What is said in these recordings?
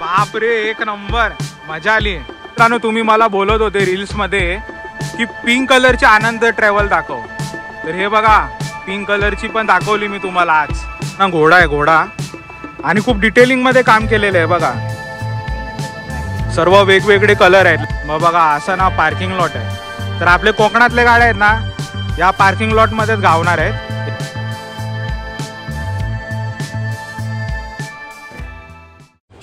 बापरे, एक नंबर, मजा आली मित्रांनो. तुम्ही मला बोलत होते रील्स मध्ये की पिंक कलरची आनंद ट्रॅव्हल दाखव, तर हे बघा पिंक कलरची पण दाखवली मी तुम्हाला आज ना. घोडा आहे, घोडा, आणि खूप डिटेलिंग मध्ये काम केलेलं आहे बघा. सर्व वेगवेगळे कलर आहेत. मग बघा असं ना पार्किंग लॉट आहे. तर आपले कोकणातले गाड्या आहेत ना या पार्किंग लॉट मध्येच गावणार आहेत.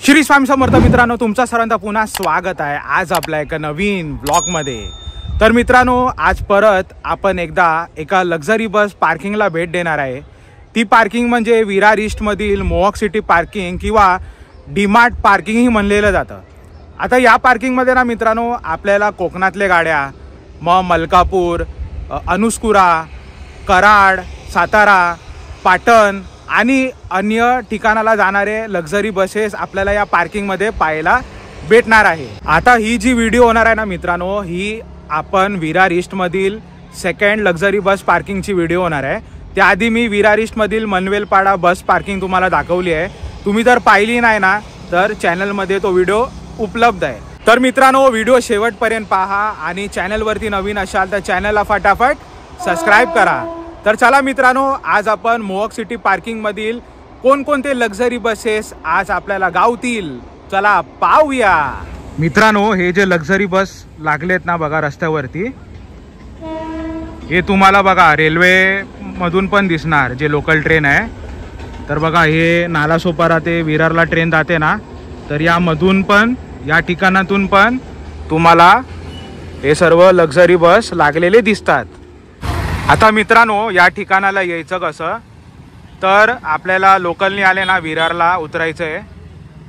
श्री स्वामी समर्थ मित्रांनो, तुमचा सर्वांचा पुन्हा स्वागत आहे आज आपल्या एका नवीन ब्लॉगमध्ये. तर मित्रांनो, आज परत आपण एकदा एका लक्झरी बस पार्किंगला भेट देणार आहे. ती पार्किंग म्हणजे विरार ईस्टमधील मोहॉक सिटी पार्किंग किंवा डीमार्ट पार्किंगही म्हणलेलं जातं. आता या पार्किंगमध्ये ना मित्रांनो आपल्याला कोकणातल्या गाड्या, मग मलकापूर, अनुस्कुरा, कराड, सातारा, पाटण आणि अन्य ठिकाणाला जाणारे लक्झरी बसेस आपल्याला या पार्किंगमध्ये पाहायला भेटणार आहे. आता ही जी व्हिडिओ होणार आहे ना मित्रांनो, ही आपण विरार ईस्टमधील सेकंड लक्झरी बस पार्किंगची व्हिडिओ होणार आहे. त्याआधी मी विरार ईस्टमधील मनवेलपाडा बस पार्किंग तुम्हाला दाखवली आहे. तुम्ही जर पाहिली नाही ना तर चॅनलमध्ये तो व्हिडिओ उपलब्ध आहे. तर मित्रांनो, व्हिडिओ शेवटपर्यंत पहा आणि चॅनलवरती नवीन असाल तर चॅनलला फटाफट सबस्क्राईब करा. तर चला मित्रांनो, आज आपण मोहॉक सिटी पार्किंगमधील कोणकोणते लक्झरी बसेस आज आपल्याला गावतील चला पाहूया. मित्रांनो, हे जे लक्झरी बस लागलेत ना बघा रस्त्यावरती, हे तुम्हाला बघा रेल्वे मधून पण दिसणार जे लोकल ट्रेन आहे. तर बघा हे नालासोपारा ते विरारला ट्रेन जाते ना, तर यामधून पण या ठिकाणातून पण तुम्हाला हे सर्व लक्झरी बस लागलेले दिसतात. आता मित्रांनो, या ठिकाणाला यायचं कसं, तर आपल्याला लोकलनी आले ना विरारला उतरायचं आहे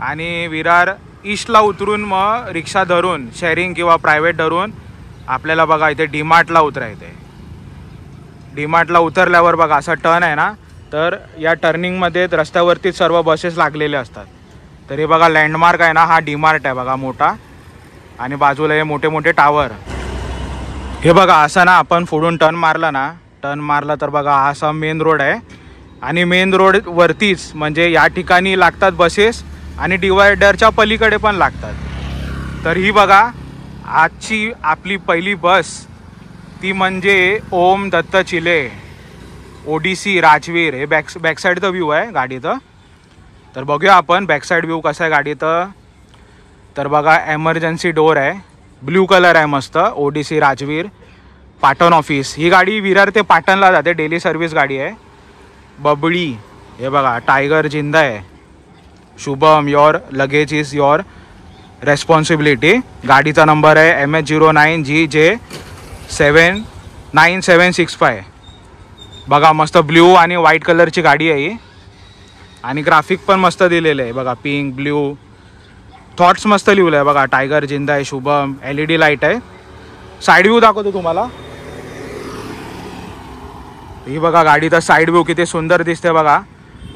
आणि विरार ईस्टला उतरून मग रिक्षा धरून शेअरिंग किंवा प्रायव्हेट धरून आपल्याला बघा इथे डीमार्टला उतरायचं आहे. डीमार्टला उतरल्यावर बघा असा टर्न आहे ना, तर या टर्निंगमध्ये रस्त्यावरती सर्व बसेस लागलेले असतात. तर हे बघा लँडमार्क आहे ना, हा डीमार्ट आहे बघा मोठा, आणि बाजूला हे मोठे मोठे टावर. हे बघा असं ना आपण पुढून टर्न मारला तर बघा हा असा मेन रोड आहे आणि मेन रोड वरतीच म्हणजे या ठिकाणी लागतात बसेस आणि डिवायडरच्या पलीकडे पण लागतात. तर ही बघा आजची आपली पहिली बस, ती म्हणजे ओम दत्त चिले ओडीसी राजवीर. हे बॅकसाईडचा व्ह्यू आहे गाडीचं. तर बघूया आपण बॅकसाईड व्ह्यू कसा आहे गाडीचं. तर बघा एमर्जन्सी डोर आहे, ब्ल्यू कलर आहे मस्त. O D C Rajveer Patan office. ही गाडी विरार ते पाटणला जाते, डेली सर्व्हिस गाडी आहे. बबडी, हे बघा टायगर जिंदा आहे. Shubham, your luggage is your responsibility. गाडीचा नंबर आहे MH09GJ79765. बघा मस्त ब्ल्यू आणि व्हाईट कलरची गाडी आहे ही, आणि ग्राफिक पण मस्त दिलेलं आहे बघा, पिंक ब्ल्यू थॉट्स मस्त लिहिलं आहे बघा. टायगर जिंदा आहे, शुभम, LED लाईट आहे. साईड व्ह्यू दाखवतो तुम्हाला. ही बघा गाडीचा साईड व्ह्यू किती सुंदर दिसते बघा.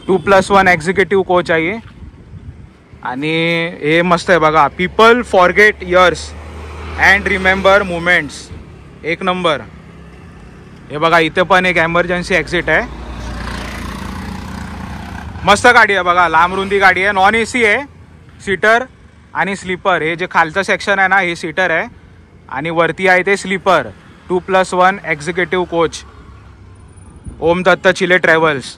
2+1 एक्झिक्युटिव्ह कोच आहे आणि हे मस्त आहे बघा. People forget years and remember moments. एक नंबर. हे बघा इथे पण एक एमर्जन्सी एक्झिट आहे. मस्त गाडी आहे बघा, लांब रुंदी गाडी आहे. नॉन AC आहे, सीटर आणि स्लीपर. हे जे खालचं सेक्शन आहे ना हे सीटर आहे आणि वरती आहे ते sleeper. 2+1 executive coach, Om Datt Chile travels.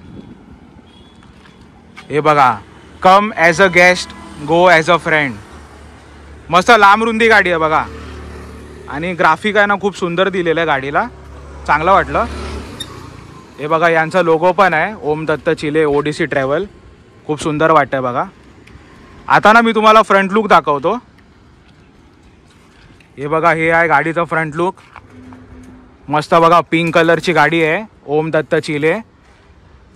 हे बघा come as a guest, go as a friend. मस्त लांब रुंदी गाडी आहे बघा, आणि ग्राफिक आहे ना खूप सुंदर दिलेलं आहे गाडीला, चांगलं वाटलं. हे बघा यांचा लोगो पण आहे, ओम दत्त चिले ओडीसी ट्रॅव्हल. खूप सुंदर वाटतंय बघा. आता ना मी तुम्हाला फ्रंट लुक दाखवतो. हे बघा हे आहे गाडीचं फ्रंट लुक. मस्त बघा पिंक कलरची गाडी आहे, ओम दत्त चिले,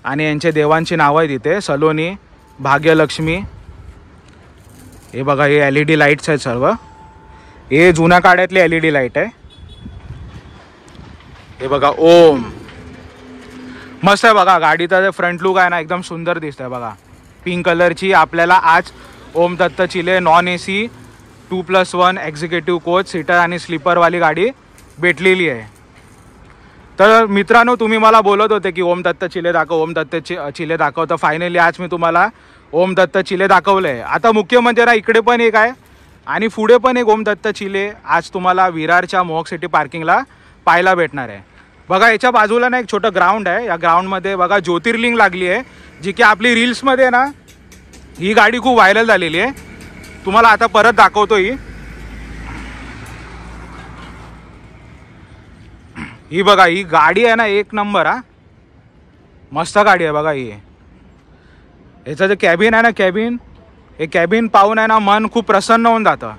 आणि यांचे देवांची नावं आहेत इथे, सलोनी, भाग्यलक्ष्मी. हे बघा हे LED लाईट्स आहेत सर्व. हे जुन्या काळातले LED लाईट आहे. हे बघा ओम, मस्त आहे बघा गाडीचा जे फ्रंट लुक आहे ना एकदम सुंदर दिसतंय बघा. पिंक कलरची आपल्याला आज Om Datt Chile non AC 2+1 executive coach seater आणि स्लीपरवाली गाडी भेटलेली आहे. तर मित्रांनो, तुम्ही मला बोलत होते की ओम दत्त चिले दाखव, ओम दत्त चिले दाखव. तर फायनली आज मी तुम्हाला ओम दत्त चिले दाखवलं आहे. आता मुख्य म्हणजे ना, इकडे पण एक आहे आणि पुढे पण एक ओम दत्त चिले आज तुम्हाला विरारच्या मोहक सिटी पार्किंगला पाहायला भेटणार आहे. बघा, याच्या बाजूला ना एक छोटं ग्राउंड आहे. या ग्राउंडमध्ये बघा ज्योतिर्लिंग लागली आहे, जी की आपली रील्समध्ये ना ही गाडी खूप व्हायरल झालेली आहे. तुम्हाला आता परत दाखवतो. ही बघा, ही गाडी आहे ना एक नंबर. मस्त गाडी आहे बघा ही. याचं जे कॅबिन आहे ना, हे कॅबिन पाहून आहे ना मन खूप प्रसन्न होऊन जातं.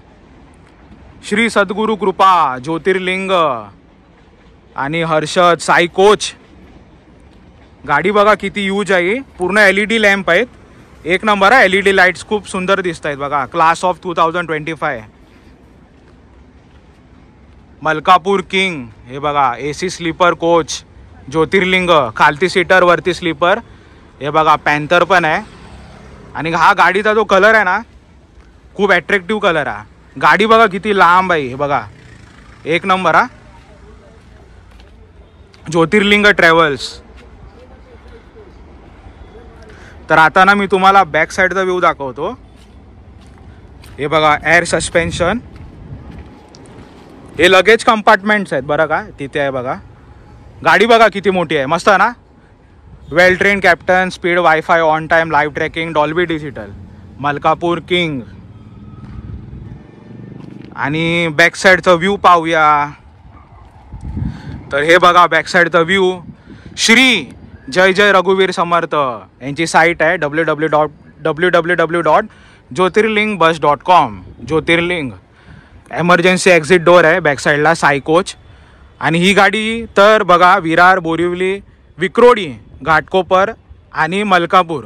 श्री सद्गुरु कृपा, ज्योतिर्लिंग आणि हर्षद साई कोच. गाडी बघा किती यूज आहे. पूर्ण LED लॅम्प आहेत. एक नंबर आहे. LED लाईट्स खूप सुंदर दिसत आहेत बघा. Class of 2025. मलकापूर किंग. हे बघा AC स्लीपर कोच. ज्योतिर्लिंग खालती सीटर वरती स्लीपर. हे बघा पॅन्थर पण आहे. आणि हा गाडीचा जो कलर आहे ना, खूप अट्रॅक्टिव्ह कलर आहे. गाडी बघा किती लांब आहे. हे बघा एक नंबर. ज्योतिर्लिंग ट्रॅव्हल्स. तर आता ना मी तुम्हाला बॅक साईडचा व्ह्यू दाखवतो. हे बघा एअर सस्पेन्शन. हे लगेज कंपार्टमेंट्स आहेत बरं का, तिथे आहे बघा. गाडी बघा किती मोठी आहे. मस्त आहे ना. Well train captain, speed wifi, on time, live tracking, Dolby digital. Malkapur king. आणि बॅक साईडचा व्ह्यू पाहूया. तर हे बघा बॅक साईडचा व्ह्यू. श्री जय जय रघुवीर समर्थ यांची साईट आहे www.ज्योतिर्लिंगबस.com. ज्योतिर्लिंग. एमर्जन्सी एक्झिट डोअर आहे बॅक साईडला. साई कोच. आणि ही गाडी तर बघा विरार, बोरिवली, विक्रोळी, घाटकोपर आणि मलकापूर.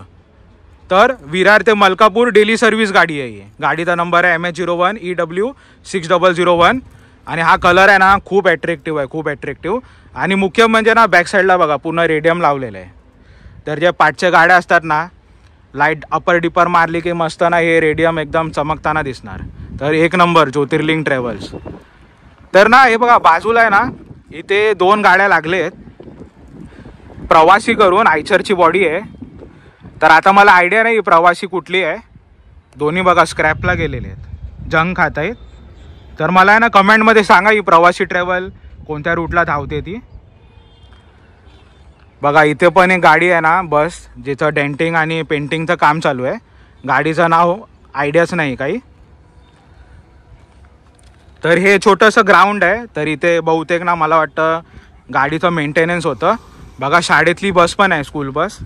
तर विरार ते मलकापूर डेली सर्व्हिस गाडी आहे. गाडीचा नंबर आहे MH01 EW 6001. आणि हा कलर आहे ना खूप अट्रॅक्टिव्ह आहे, खूप अट्रॅक्टिव्ह. आणि मुख्य म्हणजे ना बॅक साईडला बघा पूर्ण रेडियम लावलेलं आहे. तर जे पाठच्या गाड्या असतात ना, लाईट अपर डिपर मारली की मस्त ना हे रेडियम एकदम चमकताना दिसणार. तर एक नंबर ज्योतिर्लिंग ट्रॅव्हल्स. तर ना हे बघा बाजूला आहे ना, इथे 2 गाड्या लागले आहेत. प्रवासी करून आयचरची बॉडी आहे. तर आता मला आयडिया नाही प्रवासी कुठली आहे. दोन्ही बघा स्क्रॅपला गेलेले आहेत, जंग खात आहेत. तर मला आहे ना कमेंटमध्ये सांगा ही प्रवासी ट्रॅव्हल कोणत्या रूटला धावते ती. बघा इथे पण एक गाडी आहे ना बस, जिचं डेंटिंग आणि पेंटिंगचं काम चालू आहे. गाडीचं नाव आयडियाच नाही काही. तर हे छोटंसं ग्राउंड आहे. तर इथे बहुतेक ना मला वाटतं गाडीचं मेंटेनन्स होतं. बघा शाळेतली बस पण आहे, स्कूल बस.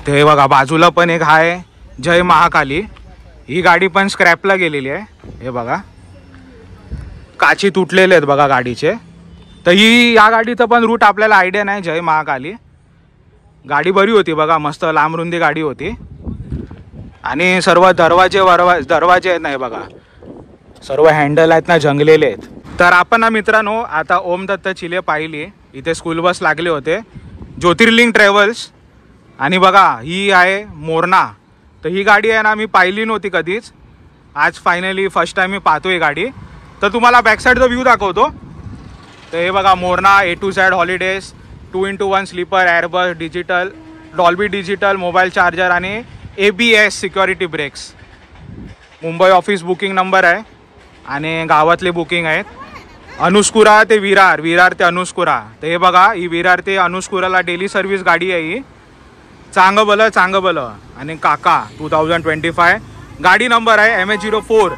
ते बघा बाजूला पण एक आहे जय महाकाली. ही गाडी पण स्क्रॅपला गेलेली आहे. हे बघा काची तुटलेले आहेत बघा गाडीचे. तर ही या गाडीचं पण रूट आपल्याला आयडिया नाही. जय महाकाली गाडी बरी होती बघा, मस्त लांबरुंदी गाडी होती. आणि सर्व दरवाजे आहेत ना, हे बघा सर्व हँडल आहेत ना जंगलेले आहेत. तर आपण ना मित्रांनो आता ओम दत्त चिले पाहिली. इथे स्कूल बस लागले होते, ज्योतिर्लिंग ट्रॅव्हल्स. आणि बघा ही आहे मोरणा. तर ही गाडी आहे ना मी पाहिली नव्हती कधीच. आज फायनली फर्स्ट टाइम मी पाहतो ही गाडी. तर तुम्हाला बॅक साईडचा व्ह्यू दाखवतो. तर हे बघा Morna A to Z holidays 2x1 sleeper, airbus, digital, Dolby digital, mobile charger आणि ABS security brakes. Mumbai office booking number आहे आणि गावातले बुकिंग आहेत. अनुस्कुरा ते विरार, विरार ते अनुस्कुरा. तर हे बघा ही विरार ते अनुस्कुराला डेली सर्व्हिस गाडी आहे ही. चांगलं भलं. आणि काका 2025. गाडी नंबर आहे MH04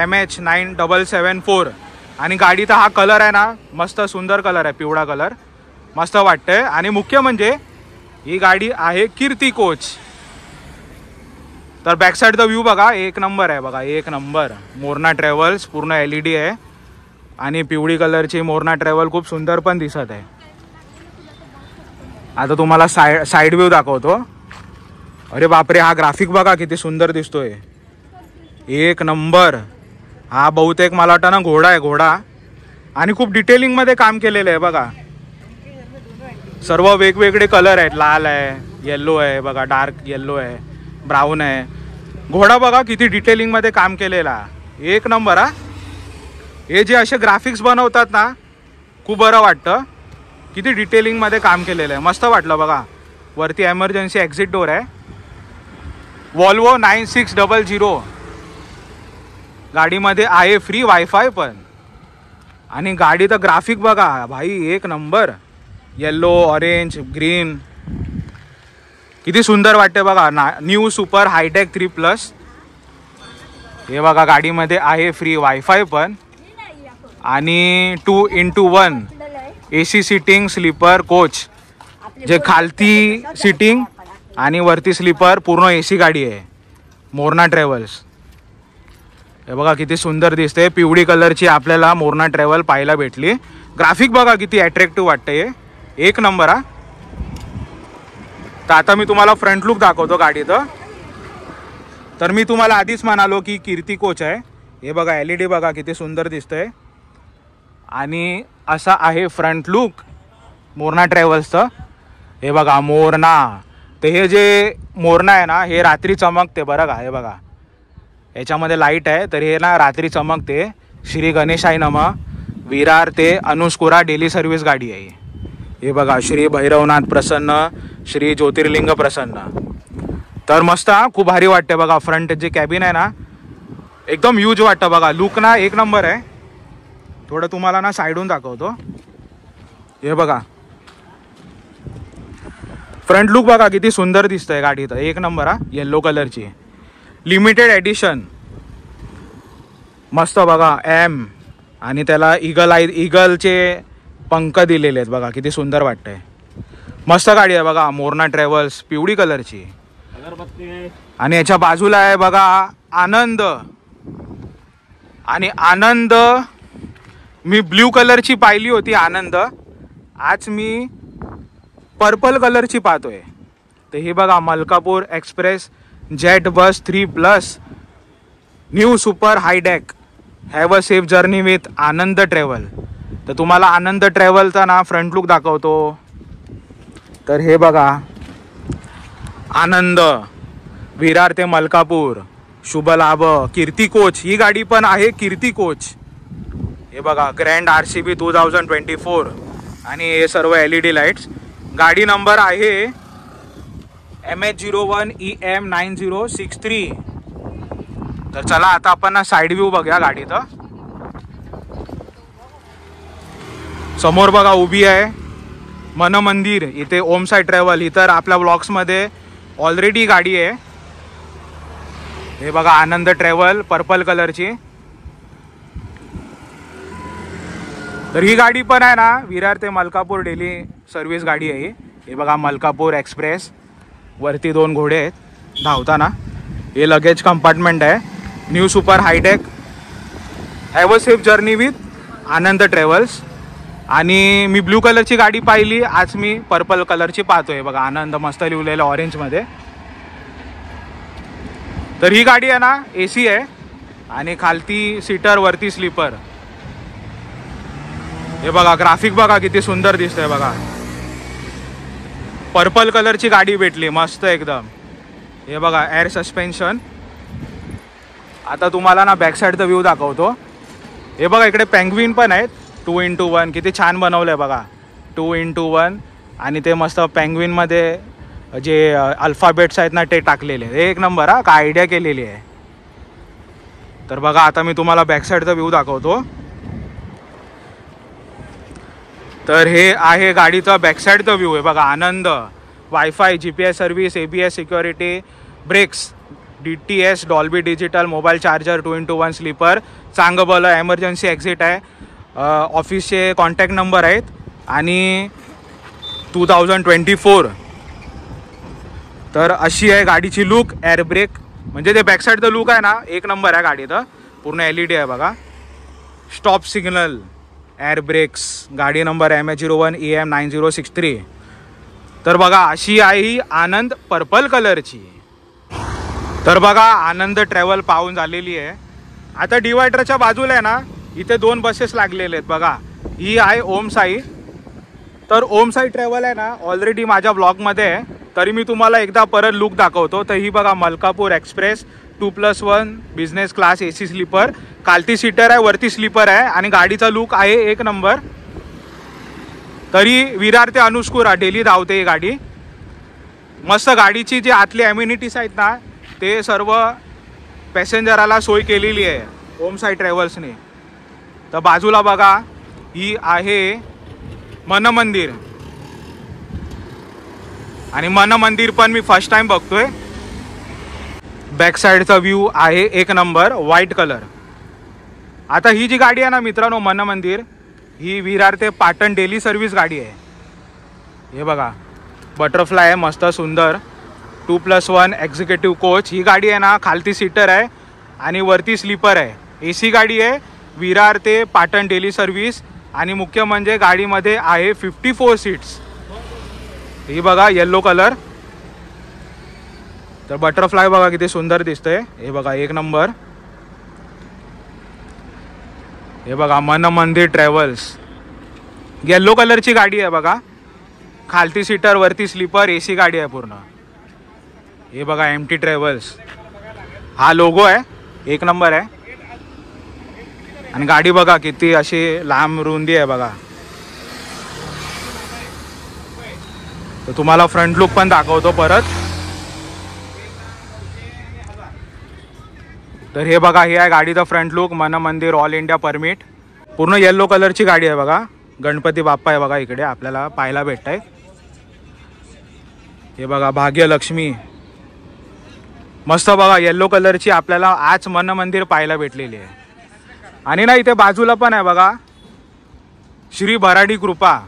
MH9774. आणि गाडीचा हा कलर आहे ना मस्त सुंदर कलर आहे, पिवळा कलर मस्त वाटतंय. आणि मुख्य म्हणजे ही गाडी आहे कीर्ती कोच. तर बॅक साईडचा व्ह्यू बघा एक नंबर आहे बघा, एक नंबर. मोरणा ट्रॅव्हल्स पूर्ण LED आहे आणि पिवळी कलरची मोरणा ट्रॅव्हल खूप सुंदर पण दिसत आहे. आता तुम्हाला साईड व्ह्यू दाखवतो. अरे बापरे, हा ग्राफिक बघा किती सुंदर दिसतोय, एक नंबर. हा बहुतेक मला वाटतं ना घोडा आहे, घोडा. आणि खूप डिटेलिंगमध्ये काम केलेलं आहे बघा. सर्व वेगवेगळे कलर आहेत, लाल आहे, येल्लो आहे बघा, डार्क येल्लो आहे, ब्राऊन आहे. घोडा बघा किती डिटेलिंगमध्ये काम केलेला, एक नंबर. हा हे जे असे ग्राफिक्स बनवतात ना खूप बरं वाटतं. किती डिटेलिंगमध्ये काम केलेलं आहे, मस्त वाटलं बघा. वरती एमर्जन्सी एक्झिट डोर आहे. वॉल्वो 9600 गाडीमध्ये आहे फ्री वायफाय पण. आणि गाडीचं ग्राफिक बघा भाई एक नंबर. येल्लो ऑरेंज ग्रीन किती सुंदर वाटते बघा. New super hi-tech 3+. हे बघा गाडीमध्ये आहे फ्री वायफाय पण. आणि 2x1 AC seating sleeper coach. जे खालती सीटिंग आणि वरती स्लीपर पूर्ण AC गाडी आहे. मोरना ट्रॅव्हल्स. हे बघा किती सुंदर दिसते. पिवळी कलरची आपल्याला मोरना ट्रॅव्हल पाहायला भेटली. ग्राफिक बघा किती अट्रॅक्टिव्ह वाटते. एक नंबर हा. तर आता मी तुम्हाला फ्रंट लुक दाखवतो गाडीचं. तर मी तुम्हाला आधीच म्हणालो की कीर्ती कोच आहे. हे बघा LED बघा किती सुंदर दिसतंय. आणि असा आहे फ्रंट लुक मोरना ट्रॅव्हल्सचं. हे बघा मोरना. तर हे जे मोरना आहे ना हे रात्री चमकते बरं का. हे बघा याच्यामध्ये लाईट आहे तर हे ना रात्री चमकते. श्री गणेशाय नमः. विरार ते अनुस्कुरा डेली सर्व्हिस गाडी आहे. हे बघा श्री भैरवनाथ प्रसन्न, श्री ज्योतिर्लिंग प्रसन्न. तर मस्त खूप भारी वाटते बघा. फ्रंट जे कॅबिन आहे ना एकदम ह्यूज वाटतं बघा. लुक ना एक नंबर आहे. थोडं तुम्हाला ना साईडून दाखवतो. हे बघा फ्रंट लुक बघा किती सुंदर दिसतंय गाडीत. एक नंबर हा. येल्लो कलरची लिमिटेड एडिशन मस्त बघा. एम आणि त्याला इगलचे पंख दिलेले आहेत बघा किती सुंदर वाटतंय. मस्त गाडी आहे बघा. मोरना ट्रॅव्हल्स पिवळी कलरची. आणि याच्या बाजूला आहे बघा आनंद. आणि आनंद मी ब्ल्यू कलरची पाहिली होती आनंद. आज मी पर्पल कलरची पाहतोय. तर ही बघा Malkapur express jet bus 3+. New super high deck. Have a safe journey with Anand travel. तर तुम्हाला आनंद ट्रॅव्हलचा ना फ्रंट लुक दाखवतो. तर हे बघा आनंद विरार ते मलकापूर शुभ लाभ. कीर्ती कोच ही गाडी पण आहे. कीर्ती कोच. हे बघा ग्रँड RCB 2024. आणि हे सर्व LED लाईट्स. गाडी नंबर आहे MH01 EM 9063. तर चला आता आपण ना साईड व्ह्यू बघूया गाडीचं. समोर बघा उभी आहे मन मंदिर. इथे ओम साई ट्रॅव्हल. ही तर आपल्या ब्लॉग्समध्ये ऑलरेडी गाडी आहे. हे बघा आनंद ट्रॅव्हल पर्पल कलरची. तर ही गाडी पण आहे ना विरार ते मलकापूर डेली सर्व्हिस गाडी आहे. हे बघा मलकापूर एक्सप्रेस. वरती 2 घोडे आहेत धावताना. हे लगेज कंपार्टमेंट आहे. New super hi-tech. Have a safe journey with Anand travels. आणि मी ब्ल्यू कलरची गाडी पाहिली. आज मी पर्पल कलरची पाहतोय बघा. आनंद मस्त लिहिलेलं ऑरेंजमध्ये. तर ही गाडी आहे ना AC आहे. आणि खालती सीटर वरती स्लीपर. हे बघा ग्राफिक बघा किती सुंदर दिसतंय बघा. पर्पल कलरची गाडी भेटली मस्त एकदम. हे बघा एअर सस्पेन्शन. आता तुम्हाला ना बॅक साईडचा व्ह्यू दाखवतो. हे बघा इकडे पेंग्विन पण आहेत. 2x1 किती छान बनवलं आहे बघा. 2x1 आणि ते मस्त पेंग्विनमध्ये जे अल्फाबेट्स आहेत ना ते टाकलेले. एक नंबर हा. काय आयडिया केलेली आहे. तर बघा आता मी तुम्हाला बॅक साईडचा व्ह्यू दाखवतो. तर हे आहे गाडीचा बॅक साईडचा व्ह्यू आहे बघा. Anand wifi GPS service ABS security brakes DTS Dolby digital mobile charger 2x1 sleeper. चांगलं एमर्जन्सी एक्झिट आहे. ऑफिसचे कॉन्टॅक्ट नंबर आहेत. आणि 2024. तर अशी आहे गाडीची लुक. एअर ब्रेक म्हणजे ते बॅक साईडचं लुक आहे ना एक नंबर आहे गाडीचं. पूर्ण LED आहे बघा. Stop signal air brakes. गाडी नंबर MH01 EM 9063. तर बघा अशी आहे ही आनंद पर्पल कलरची. तर बघा आनंद ट्रॅव्हल पाहून झालेली आहे. आता डिवायडरच्या बाजूला आहे ना इथे 2 बसेस लागलेले आहेत बघा. ही आहे ओम साई. तर ओम साई ट्रॅव्हल आहे ना ऑलरेडी माझ्या ब्लॉगमध्ये आहे. तरी मी तुम्हाला एकदा परत लुक दाखवतो. तर ही बघा Malkapur express 2+1 business class AC sleeper, खालती सीटर आहे वरती स्लीपर आहे आणि गाडीचा लुक आहे एक नंबर. तरी विरार ते अनुस्कुरा डेली धावते ही गाडी. मस्त गाडीची जी आतली ॲम्युनिटीज आहेत ना ते सर्व पॅसेंजराला सोय केलेली आहे ओम साई ट्रॅव्हल्सने. तर बाजूला बघा ही आहे मन मंदिर आणि मन मंदिर पण मी फर्स्ट टाइम बघतोय. बॅक साईडचा व्ह्यू आहे एक नंबर व्हाईट कलर. आता ही जी गाडी आहे ना मित्रांनो मन मंदिर ही विरार ते पाटण डेली सर्व्हिस गाडी आहे. हे बघा बटरफ्लाय आहे मस्त सुंदर 2+1 एक्झिक्युटिव्ह कोच. ही गाडी आहे ना खालती सीटर आहे आणि वरती स्लीपर आहे. AC गाडी आहे विरार ते पाटण डेली सर्व्हिस आणि मुख्य म्हणजे गाडीमध्ये आहे 54 सीट्स. ही बघा येल्लो कलर. तर बटरफ्लाय बघा किती सुंदर दिसतंय. हे बघा एक नंबर. हे बघा मन मंदिर ट्रॅव्हल्स येल्लो कलरची गाडी आहे बघा. खालती सीटर वरती स्लीपर AC गाडी आहे पूर्ण. हे बघा MT ट्रॅव्हल्स हा लोगो आहे एक नंबर आहे. आणि गाडी बघा किती अशी लांब रुंदी आहे बघा. तर तुम्हाला फ्रंट लुक पण दाखवतो परत. तर हे बघा हे आहे गाडीचा फ्रंट लुक मन मंदिर ऑल इंडिया परमिट. पूर्ण येल्लो कलरची गाडी आहे बघा. गणपती बाप्पा आहे बघा इकडे आपल्याला पाहायला भेटत आहे. हे बघा भाग्यलक्ष्मी मस्त बघा येल्लो कलरची आपल्याला आज मन मंदिर पाहायला भेटलेली आहे. आणि ना इथे बाजूला पण आहे बघा श्री भराडी कृपा.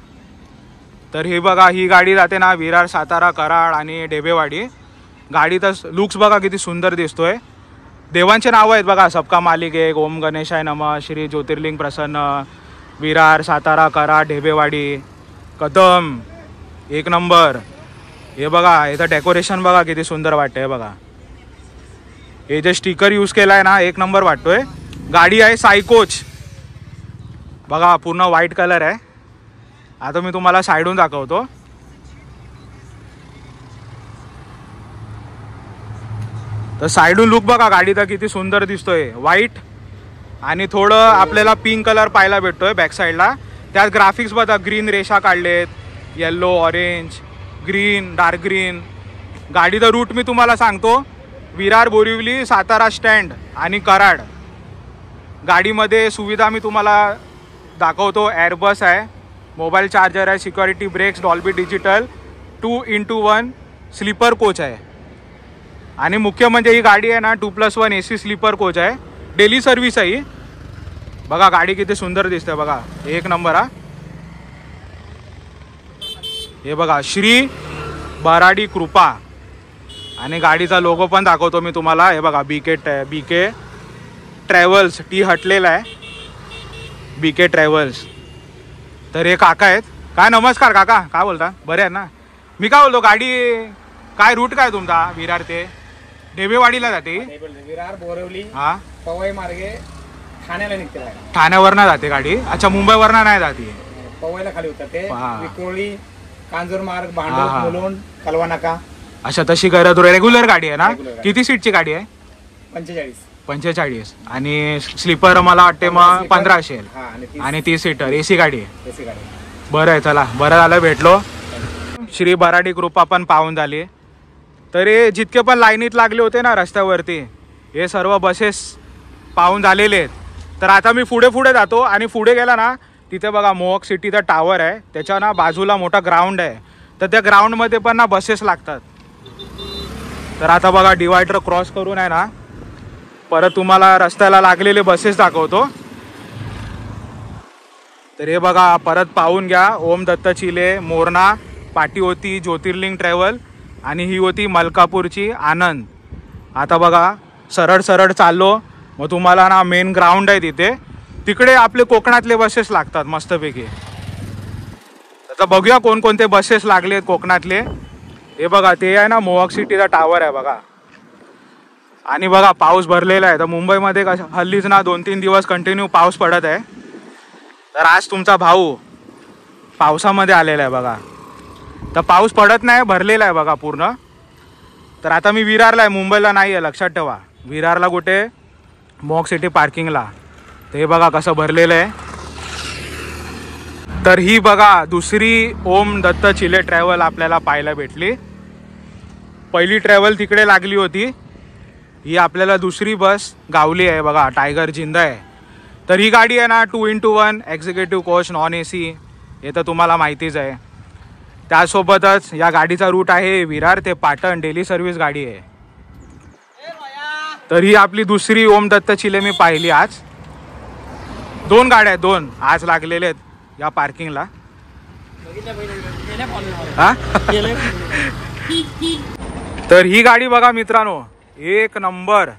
तर हे बघा ही गाडी जाते ना विरार सातारा कराड आणि डेबेवाडी. गाडीचा लुक्स बघा किती सुंदर दिसतोय. देवांचे नावं आहेत बघा सबका मालिक एक ओम गणेशाय नमः, श्री ज्योतिर्लिंग प्रसन्न, विरार सातारा कराड ढेबेवाडी कदम एक नंबर. हे बघा याचं डेकोरेशन बघा किती सुंदर वाटतंय बघा. हे जे स्टिकर यूज केला आहे ना एक नंबर वाटतोय. गाडी आहे साई कोच बघा पूर्ण व्हाईट कलर आहे. आता मी तुम्हाला साईडून दाखवतो. तर साईडून लुक बघा गाडीचा किती सुंदर दिसतोय. व्हाईट आणि थोडं आपल्याला पिंक कलर पाहायला भेटतोय बॅक साईडला. त्यात ग्राफिक्स बघा ग्रीन रेषा काढलेत yellow orange green dark green. गाडीचा रूट मी तुम्हाला सांगतो विरार बोरिवली सातारा स्टँड आणि कराड. गाडीमध्ये सुविधा मी तुम्हाला दाखवतो. एअरबस आहे मोबाईल चार्जर आहे security brakes Dolby digital 2x1 sleeper coach आहे. आणि मुख्य म्हणजे ही गाडी आहे ना 2+1 AC स्लीपर कोच आहे डेली सर्व्हिस आहे ही. बघा गाडी किती सुंदर दिसते बघा एक नंबर हा. हे बघा श्री भराडी कृपा आणि गाडीचा लोगो पण दाखवतो मी तुम्हाला. हे बघा BK ट्रॅव्हल्स T हटलेला आहे BK ट्रॅव्हल्स. तर हे काका आहेत. काय नमस्कार काका काय बोलता बरे आहे ना. मी काय बोलतो गाडी काय रूट काय तुमचा विरार ते ढेबेवाडीला जाते. विरार बोरिवली हा पवई मार्गे ठाण्याला निघते. ठाण्यावरनं जाते गाडी. अच्छा मुंबईवरनं नाही जाते. पवईला खाली उतरते. हा. विक्रोळी कांजूर मार्ग भांडूप मुलुंड कलवा नाका. अच्छा तशी करत रेग्युलर गाडी आहे ना. Regular गाडी. किती सीटची गाडी आहे 45 आणि स्लीपर मला वाटते मग 15 असेल. हा आणि 30 सीटर AC गाडी आहे. AC गाडी. बरं आहे चला बरं झालं भेटलो. श्री भराडी ग्रुप आपण पाहून झाली. तर हे जितके पण लाईनीत लागले होते ना रस्त्यावरती हे सर्व बसेस पाहून झालेले आहेत. तर आता मी पुढे जातो आणि पुढे गेला ना तिथे बघा मोहक सिटीचा टावर आहे. त्याच्या ना बाजूला मोठा ग्राउंड आहे. तर त्या ग्राउंडमध्ये पण ना बसेस लागतात. तर आता बघा डिवायडर क्रॉस करून आहे ना परत तुम्हाला रस्त्याला लागलेले बसेस दाखवतो. तर हे बघा परत पाहून घ्या ओम दत्त चिले मोरणा पाटी होती ज्योतिर्लिंग ट्रॅव्हल आणि ही होती मलकापूरची आनंद. आता बघा सरळ चाललो मग तुम्हाला ना मेन ग्राउंड आहे तिथे तिकडे आपले कोकणातले बसेस लागतात मस्तपैकी. आता बघूया कोणकोणते बसेस लागलेत कोकणातले. हे बघा ते आहे ना मोहक सिटीचा टावर आहे बघा. आणि बघा पाऊस भरलेला आहे. तर मुंबईमध्ये हल्लीच ना 2-3 दिवस कंटिन्यू पाऊस पडत आहे. तर आज तुमचा भाऊ पावसामध्ये आलेला आहे बघा. तर पाऊस पडत नाही भरलेला आहे बघा पूर्ण. तर आता मी विरारला आहे मुंबईला नाही आहे लक्षात ठेवा. विरारला कुठे, मॉक सिटी पार्किंगला. तर हे बघा कसं भरलेलं आहे. तर ही बघा दुसरी ओम दत्त चिले ट्रॅव्हल आपल्याला पाहायला भेटली. पहिली ट्रॅव्हल तिकडे लागली होती, ही आपल्याला दुसरी बस गावली आहे बघा, टायगर जिंद आहे. तर ही गाडी आहे ना 2x1 executive coach non AC, हे तर तुम्हाला माहितीच आहे. त्यासोबतच या गाडीचा रूट आहे विरार ते पाटण, डेली सर्व्हिस गाडी आहे. तर ही आपली दुसरी ओम दत्त चिले मी पाहिली आज. 2 गाड्या आहेत, 2 आज लागलेले आहेत या पार्किंगला. हा तर ही गाडी बघा मित्रांनो, एक नंबर.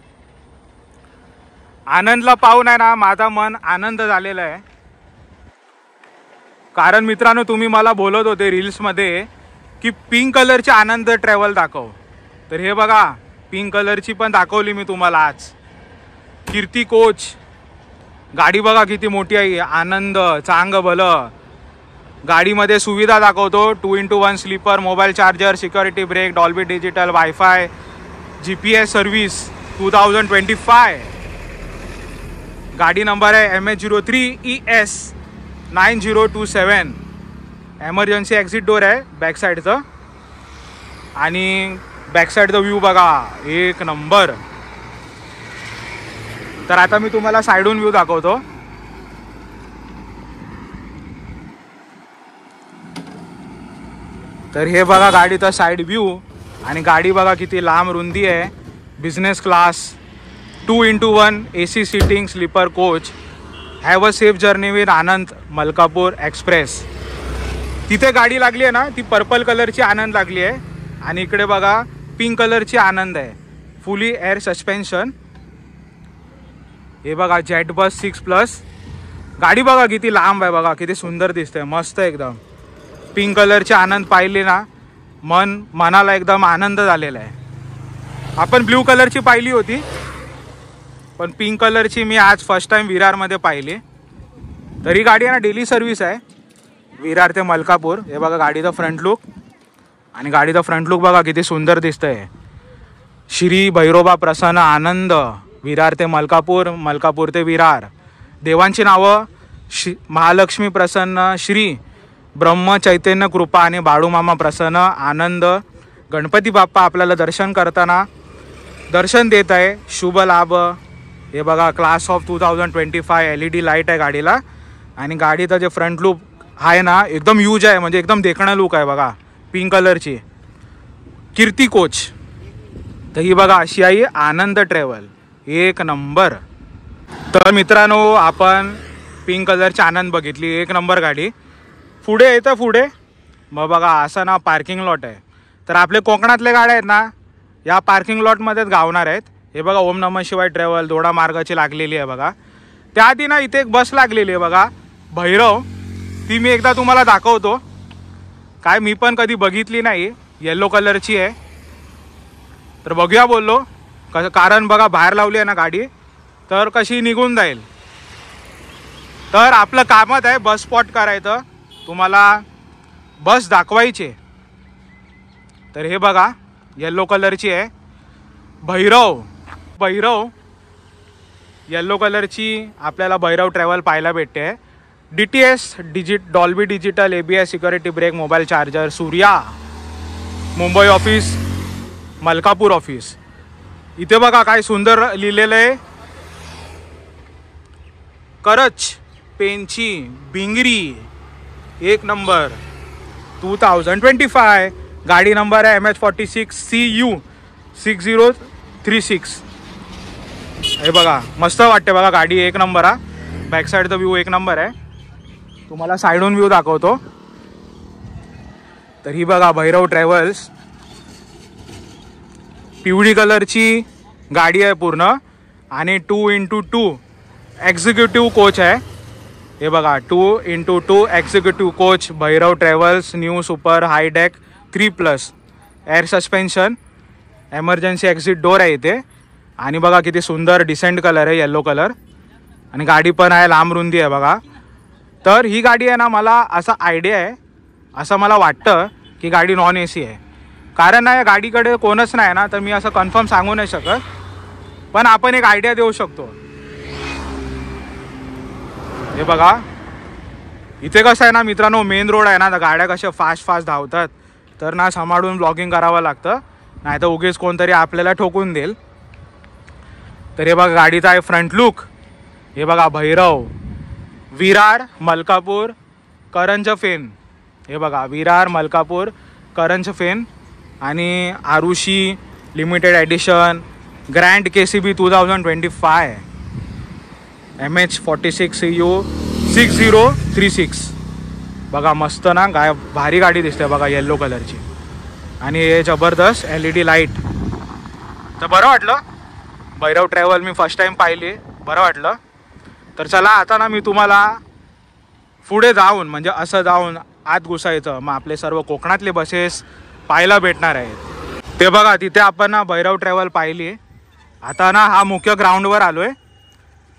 आनंदला पाहून आहे ना माझा मन आनंद झालेला आहे. कारण मित्रांनो तुम्ही मला बोलत होते रील्समध्ये की पिंक कलरची आनंद ट्रॅव्हल दाखव. तर हे बघा पिंक कलरची पण दाखवली मी तुम्हाला आज. कीर्ती कोच गाडी बघा किती मोठी आहे. आनंद चांग भलं. गाडीमध्ये सुविधा दाखवतो 2x1 sleeper, mobile charger, security brake, Dolby digital, wifi, GPS service 2025. गाडी नंबर आहे MH03ES9027. एमर्जन्सी एक्झिट डोर आहे बॅक साईडचं. आणि बॅक साईडचा व्ह्यू बघा एक नंबर. तर आता मी तुम्हाला साईडून व्ह्यू दाखवतो. तर हे बघा गाडीचा साईड व्ह्यू. आणि गाडी बघा किती लांब रुंदी आहे. Business class 2x1 AC seating sleeper coach. Have a safe journey with Anand Malkapur express. तिथे गाडी लागली आहे ना ती पर्पल कलरची आनंद लागली आहे. आणि इकडे बघा पिंक कलरची आनंद आहे, फुली एअर सस्पेन्शन. हे बघा जेट बस 6+. गाडी बघा किती लांब आहे, बघा किती सुंदर दिसते, मस्त एकदम. पिंक कलरची आनंद पाहिली ना मनाला एकदम आनंद झालेला आहे. आपण ब्ल्यू कलरची पाहिली होती, पण पिंक कलरची मी आज फर्स्ट टाइम विरारमध्ये पाहिली. तरी गाडी आहे ना डेली सर्व्हिस आहे विरार ते मलकापूर. हे बघा गाडीचा फ्रंट लुक. आणि गाडीचा फ्रंट लुक बघा किती सुंदर दिसतंय. श्री भैरोबा प्रसन्न आनंद, विरार ते मलकापूर, मलकापूर ते विरार. देवांची नावं महालक्ष्मी प्रसन्न, श्री ब्रह्म चैतन्य कृपा आणि बाळूमामा प्रसन्न आनंद. गणपती बाप्पा आपल्याला दर्शन करताना दर्शन देत आहे, शुभ लाभ. हे बघा क्लास ऑफ 2025 LED लाईट आहे गाडीला. आणि गाडीचा जे फ्रंट लुक आहे ना एकदम यूज आहे, म्हणजे एकदम देखणं लुक आहे बघा पिंक कलरची. कीर्ती कोच. तर ही बघा अशी आहे आनंद ट्रॅव्हल, एक नंबर. तर मित्रांनो आपण पिंक कलरची आनंद बघितली, एक नंबर गाडी. पुढे येतं पुढे मग बघा असं ना पार्किंग लॉट आहे. तर आपले कोकणातले गाड्या आहेत ना या पार्किंग लॉटमध्येच गावणार आहेत. हे बघा ओम नमः शिवाय ट्रॅव्हल दोडा मार्गाची लागलेली आहे बघा. त्याआधी ना इथे एक बस लागलेली आहे बघा भैरव, ती मी एकदा तुम्हाला दाखवतो. काय मी पण कधी बघितली नाही, येल्लो कलरची आहे. तर बघूया बोललो कारण बघा बाहेर लावली आहे ना गाडी तर कशी निघून जाईल. तर आपलं कामच आहे बस स्पॉट करायचं, तुम्हाला बस दाखवायची. तर हे बघा येल्लो कलरची आहे भैरव. भैरव येल्लो कलरची आपल्याला भैरव ट्रॅव्हल पाहायला भेटते. DTS Dolby digital, ABS, security brake, mobile charger, Surya Mumbai office, Malkapur office. इथे बघा काय सुंदर लिहिलेलं आहे. करच पेंची बिंगरी, एक नंबर 2025. गाडी नंबर आहे MH46CU 6036. हे बघा मस्त वाटते बघा गाडी, एक नंबर. हा बॅक साईडचा व्ह्यू एक नंबर आहे. तुम्हाला साईडून व्ह्यू दाखवतो. तर ही बघा भैरव ट्रॅव्हल्स, पिवळी कलरची गाडी आहे पूर्ण. आणि 2x2 एक्झिक्युटिव्ह कोच आहे. हे बघा 2x2 executive coach Bhairav travels, new super high deck 3+, air suspension, emergency exit door आहे इथे. आणि बघा किती सुंदर डिसेंट कलर आहे, येल्लो कलर. आणि गाडी पण आहे लांब रुंदी आहे बघा. तर ही गाडी आहे ना मला असा आयडिया आहे, असं मला वाटतं की गाडी नॉन AC आहे. कारण ना या गाडीकडे कोणच नाही ना तर मी असं कन्फर्म सांगू नाही शकत. पण आपण एक आयडिया देऊ शकतो. हे बघा इथे कसं आहे ना मित्रांनो, मेन रोड आहे ना, तर गाड्या कशा फास्ट धावतात, तर ना सांभाळून ब्लॉगिंग करावं लागतं, नाही तर उगीच कोणतरी आपल्याला ठोकून देईल. तर हे बघा गाडीचा आहे फ्रंट लुक. हे बघा भैरव, विरार, मलकापूर, करंज फेन. हे बघा विरार, मलकापूर, करंज फेन आणि Arushi limited edition grand KCB 2025 MH46 CU 6036. बघा मस्त ना, भारी गाडी दिसते बघा, येल्लो कलरची. आणि हे जबरदस्त LED लाईट. तर बरं वाटलं, भैरव ट्रॅव्हल मी फर्स्ट टाइम पाहिली, बरं वाटलं. तर चला आता ना मी तुम्हाला पुढे जाऊन, म्हणजे असं जाऊन आत घुसायचं, मग आपले सर्व कोकणातले बसेस पाहायला भेटणार आहेत. ते बघा तिथे आपण ना भैरव ट्रॅव्हल पाहिली. आता ना हा मुख्य ग्राउंडवर आलो आहे.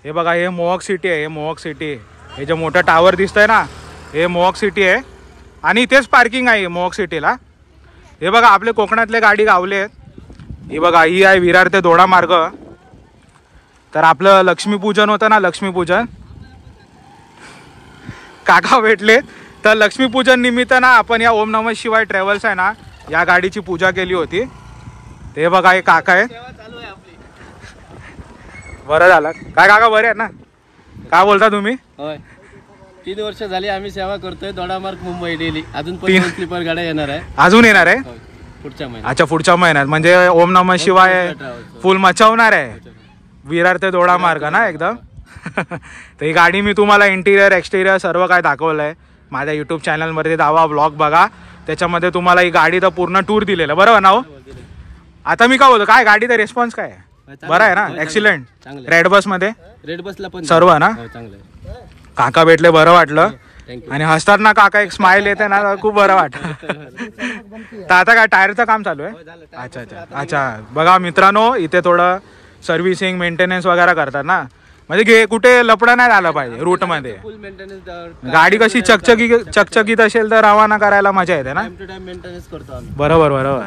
हे बघा हे मोहक सिटी आहे, हे मोहक सिटी. हे जे मोठं टावर दिसतंय ना, हे मोहक सिटी आहे आणि इथेच पार्किंग आहे मोहक सिटीला. हे बघा आपले कोकणातले गाडी गावले आहेत. ही बघा ही आहे विरार ते दोडा मार्ग. तर आपलं लक्ष्मीपूजन होतं ना, लक्ष्मीपूजन, काका भेटले, तर लक्ष्मीपूजन निमित्त ना आपण या ओम नमः शिवाय ट्रॅव्हल्स आहे ना, या गाडीची पूजा केली होती. ते बघा हे काका आहे. बरं झालं काय काका, बरे आहेत ना? काय बोलता तुम्ही? होय, 3 वर्ष झाली आम्ही सेवा करतोय दोडा मार्ग मुंबई डेली. अजून पण स्लीपर गाड्या येणार आहे, अजून येणार आहे पुढच्या महिन्यात. अच्छा पुढच्या महिन्यात, म्हणजे ओम नमः शिवाय फुल मचावणार आहे विरार ते दोडा मार्ग ना एकदम. तर ही गाडी मी तुम्हाला इंटिरियर एक्सटिरियर सर्व काय दाखवलं आहे माझ्या यूट्यूब चॅनलमध्ये. दावा ब्लॉग बघा, त्याच्यामध्ये तुम्हाला ही गाडी तर पूर्ण टूर दिलेलं, बरोबर ना हो? आता मी काय बोलतो, काय गाडीचा रिस्पॉन्स काय आहे? बरं आहे ना, एक्सिलेंट. रेड बस मध्ये, रेड बसला पण सर्व ना. चांगलं आहे. काका भेटले, बरं वाटलं. आणि हसतात ना काका, एक स्माइल येते ना, खूप बरं वाटतं. तर आता काय टायरचं काम चालू आहे? अच्छा अच्छा अच्छा. बघा मित्रांनो इथे थोडं सर्व्हिसिंग मेंटेनन्स वगैरे करतात ना, म्हणजे कुठे लपडं नाही झालं पाहिजे रूट मध्ये. फुल मेंटेनन्स, गाडी कशी चकचकीत असेल तर रवाना करायला मजा येते ना. टाइम टू टाइम मेंटेनन्स करतो आम्ही. बरोबर.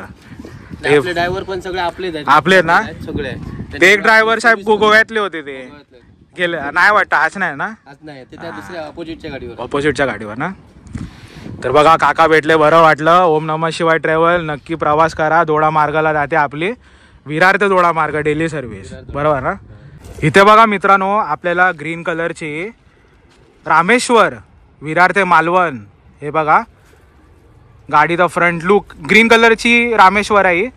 आपले ड्रायव्हर पण सगळे आपलेच आहेत. आपले ना सगळे. ते एक ड्रायव्हर साहेब गोव्यातले होते, ते गेले नाही वाटतं, आज नाही ना, आज नाही, ते त्या दुसऱ्या ऑपोजिटच्या गाडीवर ना. तर बघा काका भेटले, बरं वाटलं. ओम नमः शिवाय ट्रॅव्हल नक्की प्रवास करा. दोडा मार्गाला जाते आपली, विरार ते दोडा मार्ग डेली सर्व्हिस, बरोबर ना. इथे बघा मित्रांनो आपल्याला ग्रीन कलरची रामेश्वर विरार ते मालवण, हे बघा गाडीचा फ्रंट लुक ग्रीन कलरची रामेश्वर आहे.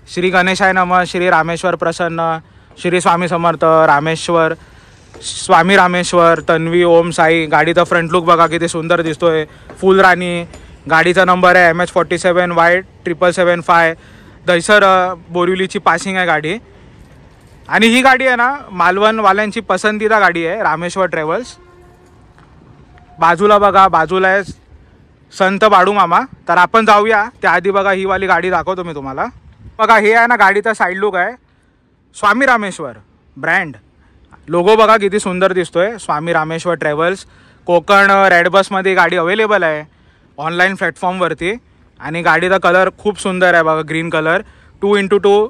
श्री गणेशाय नमः, श्री रामेश्वर प्रसन्न, श्री स्वामी समर्थ, रामेश्वर स्वामी रामेश्वर, तन्वी, ओम साई. गाडीचा फ्रंट लुक बघा किती सुंदर दिसतोय. फुल राणी. गाडीचा नंबर आहे MH47 Y775. दहिसर बोरिवलीची पासिंग आहे गाडी. आणि ही गाडी आहे ना मालवणवाल्यांची पसंतीदा गाडी आहे, रामेश्वर ट्रॅव्हल्स. बाजूला बघा, बाजूला आहे संत बाडू मामा. तर आपण जाऊया त्याआधी बघा ही वाली गाडी दाखवतो मी तुम्हाला. बघा हे आहे ना गाडीचा साईड लुक आहे, स्वामी रामेश्वर ब्रँड. लोगो बघा किती सुंदर दिसतोय, स्वामी रामेश्वर ट्रॅव्हल्स. कोकण रेड बसमध्ये गाडी अवेलेबल आहे ऑनलाईन प्लॅटफॉर्मवरती. आणि गाडीचा कलर खूप सुंदर आहे बघा, green colour. 2x2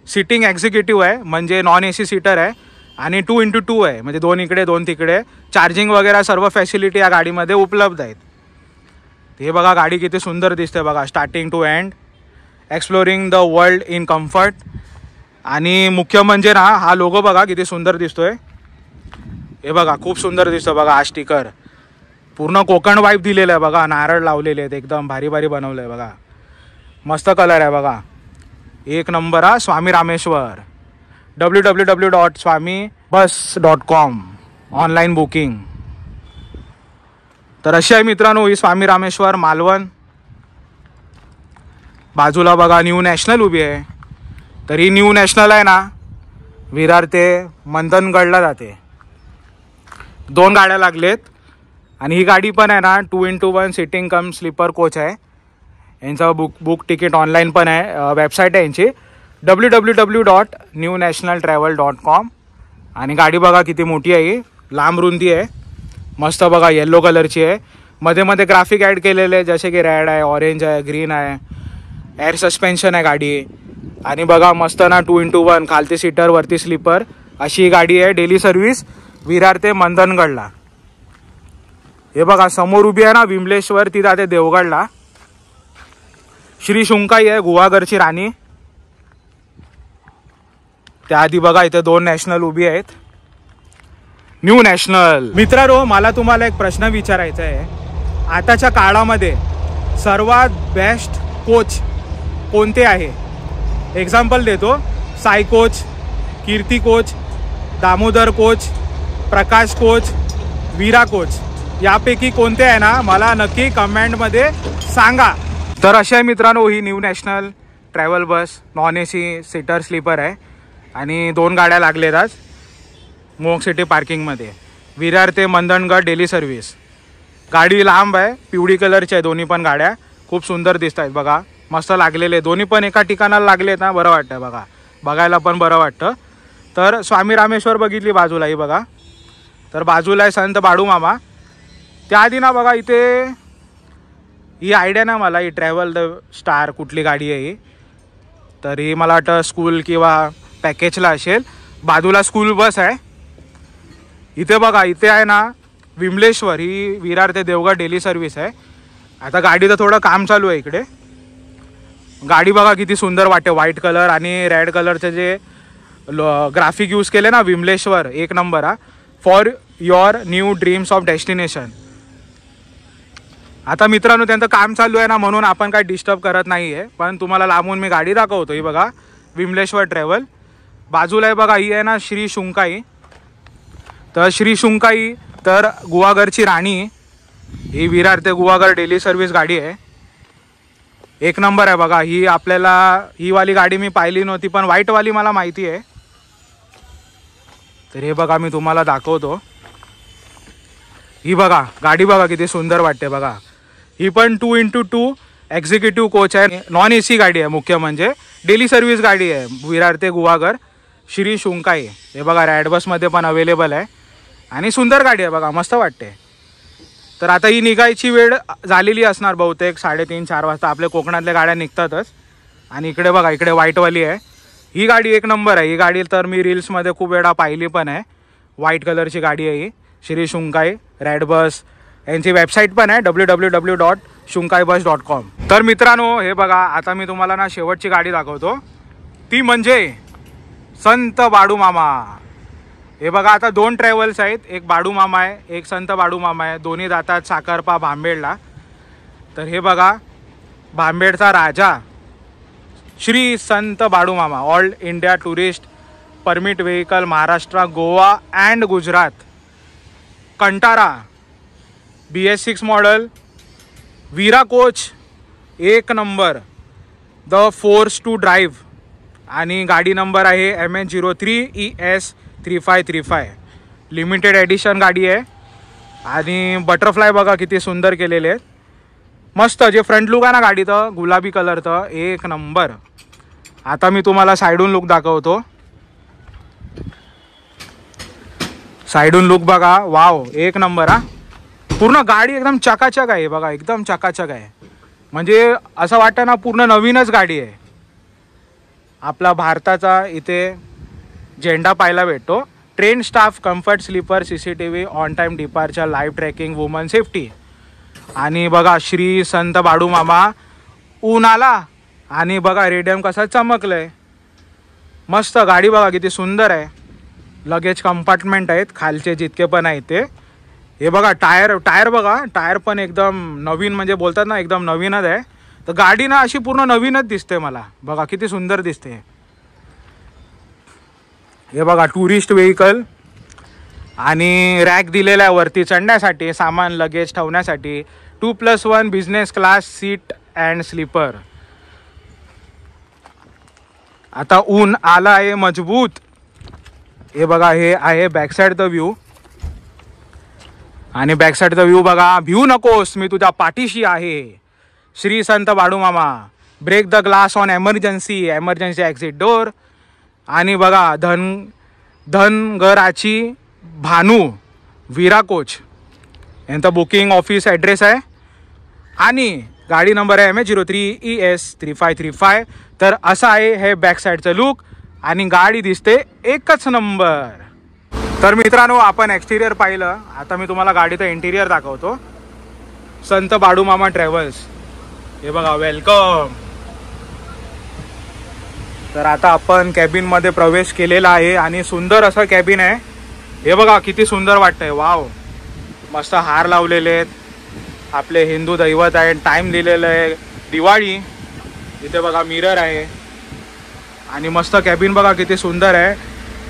sitting executive आहे, म्हणजे नॉन AC सीटर आहे. आणि 2x2 आहे, म्हणजे 2 इकडे 2 तिकडे. चार्जिंग वगैरे सर्व फॅसिलिटी या गाडीमध्ये उपलब्ध आहेत. हे बघा गाडी किती सुंदर दिसते बघा, starting to end, exploring the world in comfort. आणि मुख्य म्हणजे ना हा लोगो बघा किती सुंदर दिसतोय. हे बघा खूप सुंदर दिसतो बघा, हा स्टिकर पूर्ण कोकण वाईब दिलेलं आहे बघा. नारळ लावलेले आहेत, एकदम भारी बनवलं आहे बघा. मस्त कलर आहे बघा, एक नंबर. हा स्वामी रामेश्वर. www.swamibus.com online booking. तर अशी आहे मित्रांनो ही स्वामी रामेश्वर मालवण. बाजूला बघा न्यू नॅशनल उभी आहे. तर ही न्यू नॅशनल आहे ना विरार ते मंथनगडला जाते. 2 गाड्या लागलेत. आणि ही गाडी पण आहे ना 2x1 सिटिंग कम स्लीपर कोच आहे. यांचं बुक तिकीट ऑनलाईन पण आहे, वेबसाईट आहे यांची www.newnationaltravel.com. आणि गाडी बघा किती मोठी आहे, लांब रुंदी आहे, मस्त बघा येल्लो कलरची आहे. मध्ये मध्ये ग्राफिक ॲड केलेले आहे, जसे की रेड आहे, ऑरेंज आहे, ग्रीन आहे. एअर सस्पेन्शन आहे गाडी. आणि बघा मस्त ना 2x1 खालती सीटर वरती स्लीपर अशी गाडी आहे. डेली सर्व्हिस विरार ते मंदनगडला. हे बघा समोर उभी आहे ना विमलेश्वर, ती जाते देवगडला. श्री शुंकाई आहे गुहागरची राणी. त्याआधी बघा इथे 2 नॅशनल उभी आहेत. New national. मित्रांनो मला तुम्हाला एक प्रश्न विचारायचा आहे. आताच्या काळामध्ये सर्वात बेस्ट कोच कोणते आहे? एक्झाम्पल देतो. साई कोच, कीर्ती कोच, दामोदर कोच, प्रकाश कोच, वीरा कोच, यापैकी कोणते आहे ना मला नक्की कमेंटमध्ये सांगा. तर अशा मित्रांनो ही न्यू नॅशनल ट्रॅव्हल बस नॉन AC सीटर स्लीपर आहे आणि 2 गाड्या लागलेत आज मोहक सिटी पार्किंगमध्ये. विरार ते मंदनगड डेली सर्व्हिस. गाडी लांब आहे, पिवळी कलरची आहे. दोन्ही पण गाड्या खूप सुंदर दिसत आहेत बघा. मस्त लागलेले दोन्ही पण एका ठिकाणाला लागलेत ना, बरं वाटतं बघा, बघायला पण बरं वाटतं. तर स्वामी रामेश्वर बघितली बाजूला ही बघा. तर बाजूला आहे संत बाळूमामा. त्याआधी ना बघा इथे ही आयडिया ना मला, ही ट्रॅव्हल द स्टार कुठली गाडी आहे ही. तर ही मला वाटतं स्कूल किंवा पॅकेजला असेल. बाजूला स्कूल बस आहे. इथे बघा इथे आहे ना विमलेश्वर, ही विरार ते देवगड डेली सर्व्हिस आहे. आता गाडीचं थोडं काम चालू आहे इकडे. गाडी बघा किती सुंदर वाटते. व्हाईट कलर आणि रेड कलरचे जे ग्राफिक यूज केले ना विमलेश्वर, एक नंबर हा. For your new dreams of destination. आता मित्रांनो त्यांचं काम चालू आहे ना म्हणून आपण काही डिस्टर्ब करत नाही आहे, पण तुम्हाला लांबून मी गाडी दाखवतो. ही बघा विमलेश्वर ट्रॅव्हल. बाजूला आहे बघा ही आहे ना श्री शुंकाई. तर श्री शुंकाई तर गुहागरची राणी. ही विरार ते गुहागर डेली सर्व्हिस गाडी आहे. एक नंबर आहे बघा. ही आपल्याला ही वाली गाडी मी पाहिली नव्हती, पण व्हाईटवाली मला माहिती आहे. तर हे बघा मी तुम्हाला दाखवतो. ही बघा गाडी बघा किती सुंदर वाटते बघा. ही पण 2x2 एक्झिक्युटिव्ह कोच आहे. नॉन AC गाडी आहे. मुख्य म्हणजे डेली सर्व्हिस गाडी आहे विरार ते गुहागर श्री शुंकाई. हे बघा रॅड बसमध्ये पण अवेलेबल आहे आणि सुंदर गाडी आहे बघा, मस्त वाटते. तर आता ही निघायची वेळ झालेली असणार बहुतेक 3:30-4 वाजता. आपल्या कोकणातल्या गाड्या निघतातच. आणि इकडे बघा इकडे व्हाईटवाली आहे. ही गाडी एक नंबर आहे. ही गाडी तर मी रील्समध्ये खूप वेळा पाहिली पण आहे. व्हाईट कलरची गाडी आहे ही श्री शुंकाई रॅड बस. यांची वेबसाईट पण आहे www.shunkaibus.com. तर मित्रांनो हे बघा आता मी तुम्हाला ना शेवटची गाडी दाखवतो. ती म्हणजे संत बाळूमामा. हे बघा आता 2 ट्रॅव्हल्स आहेत. एक बाळूमामा आहे, एक संत बाळूमामा आहे. दोन्ही जातात साखरपा भांबेडला. तर हे बघा भांबेडचा राजा Shri Sant Balumama all India tourist permit vehicle Maharashtra Goa and Gujarat. कंटारा BS6 मॉडल वीरा कोच एक नंबर. The force to drive. आणि गाडी नंबर आहे MH03ES3535. लिमिटेड एडिशन गाडी आहे. आणि बटरफ्लाय बघा किती सुंदर केलेले आहेत. मस्त जे फ्रंट लुक आहे ना गाडीचं गुलाबी कलरचं एक नंबर. आता मी तुम्हाला साईडून लुक दाखवतो. साईडून लुक बघा वाव एक नंबर हा. पूर्ण गाडी एकदम चकाचक आहे बघा, एकदम चकाचक आहे. म्हणजे असं वाटतं ना पूर्ण नवीनच गाडी आहे. आपला भारताचा इथे झेंडा पाहायला भेटतो. Train staff comfort sleeper CCTV on time departure live tracking woman safety. आणि बघा श्री संत बाळूमामा ऊन आला आणि बघा रेडियम कसा चमकलंय. मस्त गाडी बघा किती सुंदर आहे. लगेज कंपार्टमेंट आहेत खालचे जितके पण आहेत ते. हे बघा टायर बघा, टायर पण एकदम नवीन म्हणजे बोलतात ना एकदम नवीनच आहे. तर गाडी ना अशी पूर्ण नवीनच दिसते मला. बघा किती सुंदर दिसते. हे बघा टुरिस्ट व्हेकल आणि रॅक दिलेला आहे वरती चढण्यासाठी, सामान लगेज ठेवण्यासाठी. 2+1 business class seat and sleeper. आता ऊन आला आहे मजबूत. हे बघा हे आहे बॅक साईडचा व्ह्यू. आणि बॅक साईडचा व्ह्यू बघा. भिऊ नकोस मी तुझ्या पाठीशी आहे. Shri Sant Balumama. Break the glass on emergency exit door. आणि बघा धनगराची भानू वीरा कोच यांचं बुकिंग ऑफिस ॲड्रेस आहे. आणि गाडी नंबर आहे MH03ES3535. तर असं आहे हे बॅक साईडचं लुक आणि गाडी दिसते एकच नंबर. तर मित्रांनो आपण एक्सटिरियर पाहिलं, आता मी तुम्हाला गाडीचं इंटिरियर दाखवतो. संत बाळूमामा ट्रॅव्हल्स, हे बघा, वेलकम. तर आता आपण कॅबिनमध्ये प्रवेश केलेला आहे आणि सुंदर असं कॅबिन आहे. हे बघा किती सुंदर वाटतंय. वाव, मस्त हार लावलेले आहेत, आपले हिंदू दैवत आहे, टाइम दिलेलं आहे, दिवाळी. इथे बघा मिरर आहे आणि मस्त कॅबिन बघा किती सुंदर आहे.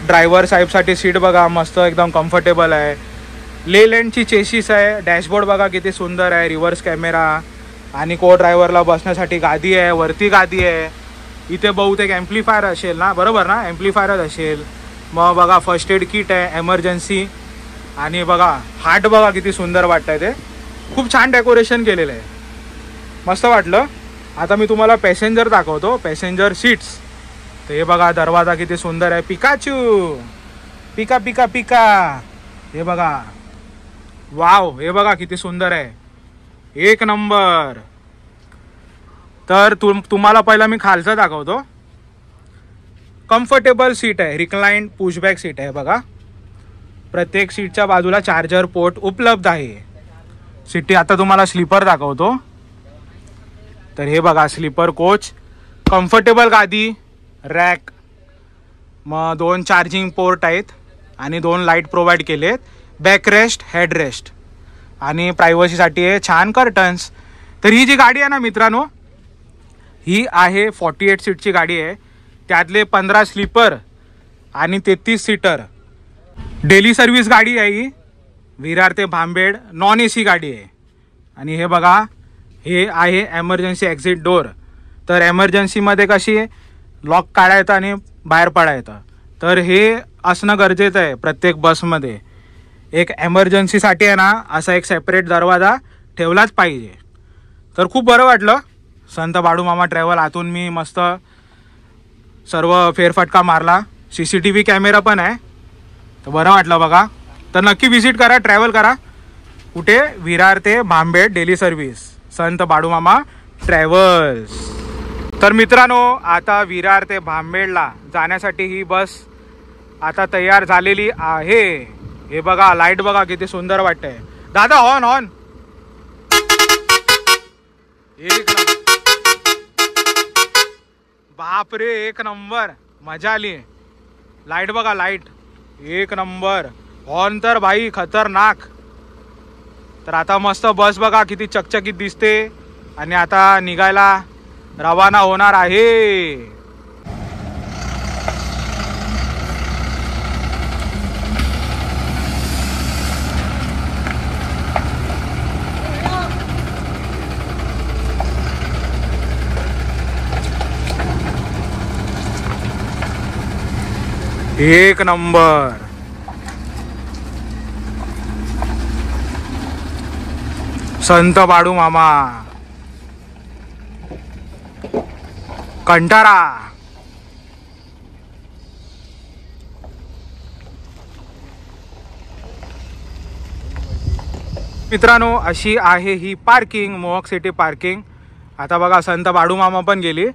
ड्रायव्हर साहेबसाठी सीट बघा मस्त एकदम कम्फर्टेबल आहे. लेलँडची चेसिस आहे. डॅशबोर्ड बघा किती सुंदर आहे, रिव्हर्स कॅमेरा आणि को ड्रायव्हरला बसण्यासाठी गादी आहे, वरती गादी आहे. इथे बहुतेक ॲम्प्लिफायर असेल ना, बरोबर ना, ॲम्प्लिफायरच असेल. मग बघा फर्स्ट एड किट आहे, एमर्जन्सी. आणि बघा हार्ट बघा किती सुंदर वाटतंय, ते खूप छान डेकोरेशन केलेलं आहे, मस्त वाटलं. आता मी तुम्हाला पॅसेंजर दाखवतो, पॅसेंजर सीट्स. तर हे बघा दरवाजा किती सुंदर आहे, पिकाचू, पिका पिका पिका. हे बघा, वाव, हे बघा किती सुंदर आहे, एक नंबर. तर तुम्हाला पहिला मी खालचं दाखवतो. कम्फर्टेबल सीट आहे, रिक्लाइंड पुशबॅक सीट आहे बघा. प्रत्येक सीटच्या बाजूला चार्जर पोर्ट उपलब्ध आहे. सीटी आता तुम्हाला स्लीपर दाखवतो. तर हे बघा स्लीपर कोच, कम्फर्टेबल गादी, रॅक, मग 2 चार्जिंग पोर्ट आहेत आणि 2 लाईट प्रोव्हाइड केलेत. बॅक रेस्ट, हेड रेस्ट आणि प्रायव्हसीसाठी आहे छान कर्टन्स. तर ही जी गाडी आहे ना मित्रांनो, ही आहे 48 सीटची गाडी आहे. त्यातले 15 स्लीपर आणि 33 सीटर. डेली सर्व्हिस गाडी आहे ही. विरार ते भांबेड नॉन AC गाडी आहे. आणि हे बघा, हे आहे एमर्जन्सी एक्झिट डोर. तर एमर्जन्सीमध्ये कशी लॉक काढा येतं आणि बाहेर पडा येतं. तर हे असणं गरजेचं आहे प्रत्येक बसमध्ये. एक एमर्जन्सीसाठी आहे ना, असा एक सेपरेट दरवाजा ठेवलाच पाहिजे. तर खूप बरं वाटलं. संत बाळूमामा ट्रॅव्हल आतून मी मस्त सर्व फेरफटका मारला. CCTV कॅमेरा पण आहे, तर बरं वाटलं बघा. तर नक्की विजिट करा, ट्रॅव्हल करा. कुठे? विरार ते भांबेड डेली सर्व्हिस, संत बाळूमामा ट्रॅव्हल्स. तर मित्रांनो, आता विरार ते भांबेडला जाण्यासाठी ही बस आता तयार झालेली आहे. हे बघा लाईट बघा किती सुंदर वाटतंय. दादा हॉर्न हॉर्न. बापरे, एक नंबर, मजा आली. लाईट बघा, लाईट एक नंबर. हॉर्न तर भाई खतरनाक. तर आता मस्त बस बघा किती चकचकीत दिसते आणि आता निघायला रवाना होणार आहे. एक नंबर. संत बाळूमामा, कंटारा. मित्रांनो, अशी आहे ही पार्किंग, मोहक सिटी पार्किंग. आता बघा संत बाळूमामा पण गेली.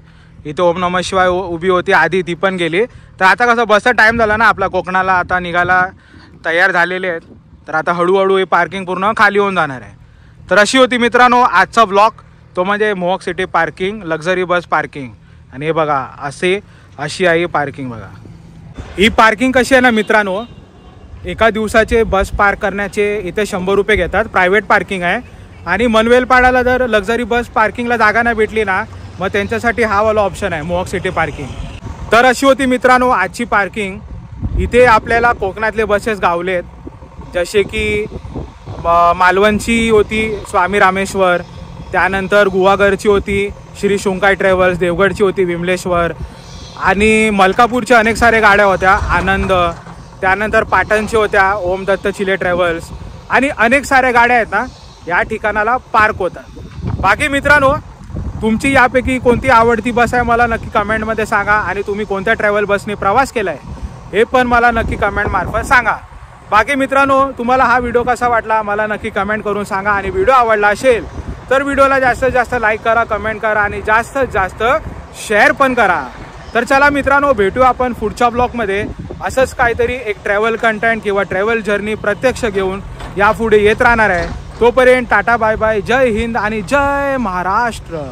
इथे ओम नमः शिवाय उभी होती आधी, ती पण गेली. तर आता कसं बसचा टाईम झाला ना आपला, कोकणाला आता निघायला तयार झालेले आहेत. तर आता हळूहळू ही पार्किंग पूर्ण खाली होऊन जाणार आहे. तर अशी होती मित्रांनो आजचा ब्लॉग, तो म्हणजे मोहक सिटी पार्किंग, लक्झरी बस पार्किंग. आणि हे बघा अशी आहे पार्किंग बघा. ही पार्किंग कशी आहे ना मित्रांनो, एका दिवसाचे बस पार्क करण्याचे इथे 100 रुपये घेतात. प्रायव्हेट पार्किंग आहे. आणि मनवेलपाड्याला जर लक्झरी बस पार्किंगला जागा नाही भेटली ना, मग त्यांच्यासाठी हा वाला ऑप्शन आहे मोहक सिटी पार्किंग. तर अशी होती मित्रांनो आजची पार्किंग. इथे आपल्याला कोकणातले बसेस गावलेत, जसे की मालवणची होती स्वामी रामेश्वर, त्यानंतर गुहागरची होती श्री शुंकाई ट्रॅव्हल्स, देवगडची होती विमलेश्वर, आणि मलकापूरच्या अनेक साऱ्या गाड्या होत्या आनंद, त्यानंतर पाटणच्या होत्या ओम दत्त चिले ट्रॅव्हल्स, आणि अनेक साऱ्या गाड्या आहेत ना या ठिकाणाला पार्क होतात. बाकी मित्रांनो, तुमची यापैकी कोणती आवडती बस आहे मला नक्की कमेंटमध्ये सांगा. आणि तुम्ही कोणत्या ट्रॅव्हल बसने प्रवास केला आहे हे पण मला नक्की कमेंट मार्फत सांगा. बाकी मित्रांनो, तुम्हाला हा व्हिडिओ कसा वाटला मला नक्की कमेंट करून सांगा. आणि व्हिडिओ आवडला असेल तर व्हिडिओला जास्तीत जास्त लाईक करा, कमेंट करा आणि जास्तीत जास्त शेअर पण करा. तर चला मित्रांनो, भेटू आपण पुढच्या ब्लॉगमध्ये. असंच काहीतरी एक ट्रॅव्हल कंटेंट किंवा ट्रॅव्हल जर्नी प्रत्यक्ष घेऊन यापुढे येत राहणार आहे. तोपर्यंत टाटा बाय बाय, जय हिंद आणि जय महाराष्ट्र.